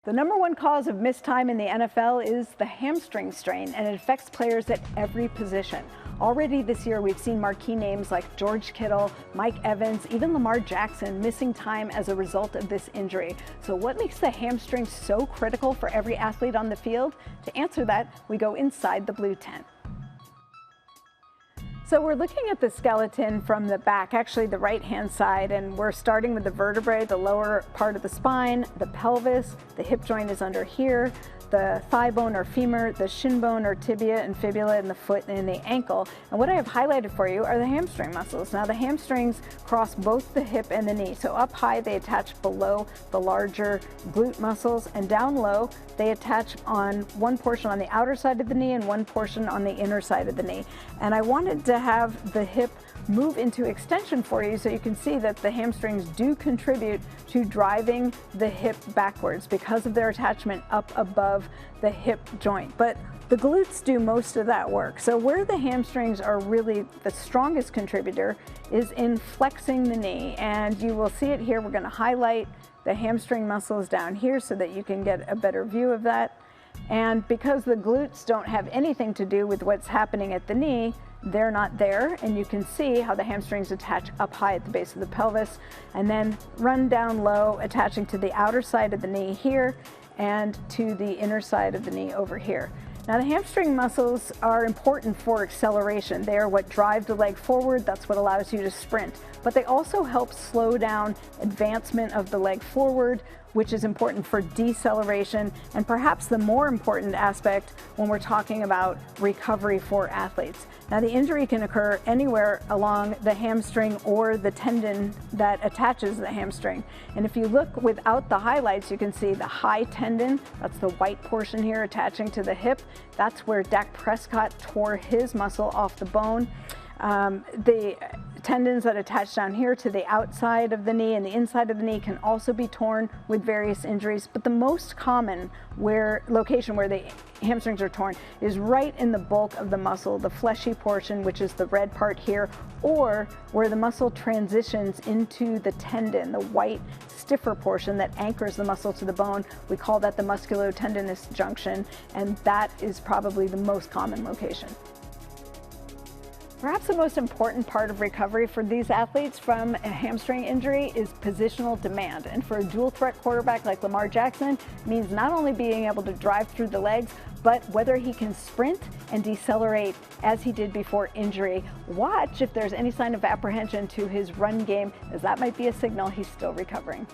The number one cause of missed time in the NFL is the hamstring strain, and it affects players at every position. Already this year, we've seen marquee names like George Kittle, Mike Evans, even Lamar Jackson missing time as a result of this injury. So what makes the hamstring so critical for every athlete on the field? To answer that, we go inside the blue tent. So we're looking at the skeleton from the back, actually the right-hand side, and we're starting with the vertebrae, the lower part of the spine, the pelvis, the hip joint is under here, the thigh bone or femur, the shin bone or tibia and fibula, and the foot and the ankle. And what I have highlighted for you are the hamstring muscles. Now the hamstrings cross both the hip and the knee. So up high they attach below the larger glute muscles, and down low they attach on one portion on the outer side of the knee and one portion on the inner side of the knee. And I wanted to have the hip move into extension for you so you can see that the hamstrings do contribute to driving the hip backwards because of their attachment up above the hip joint. But the glutes do most of that work. So where the hamstrings are really the strongest contributor is in flexing the knee. And you will see it here. We're going to highlight the hamstring muscles down here so that you can get a better view of that. And because the glutes don't have anything to do with what's happening at the knee, they're not there, and you can see how the hamstrings attach up high at the base of the pelvis and then run down low, attaching to the outer side of the knee here and to the inner side of the knee over here. Now the hamstring muscles are important for acceleration. They are what drive the leg forward. That's what allows you to sprint. But they also help slow down advancement of the leg forward, which is important for deceleration, and perhaps the more important aspect when we're talking about recovery for athletes. Now the injury can occur anywhere along the hamstring or the tendon that attaches the hamstring. And if you look without the highlights, you can see the high tendon, that's the white portion here attaching to the hip. That's where Dak Prescott tore his muscle off the bone. The tendons that attach down here to the outside of the knee and the inside of the knee can also be torn with various injuries, but the most common location where the hamstrings are torn is right in the bulk of the muscle, the fleshy portion, which is the red part here, or where the muscle transitions into the tendon, the white stiffer portion that anchors the muscle to the bone. We call that the musculotendinous junction, and that is probably the most common location. Perhaps the most important part of recovery for these athletes from a hamstring injury is positional demand. And for a dual threat quarterback like Lamar Jackson, it means not only being able to drive through the legs, but whether he can sprint and decelerate as he did before injury. Watch if there's any sign of apprehension to his run game, as that might be a signal he's still recovering.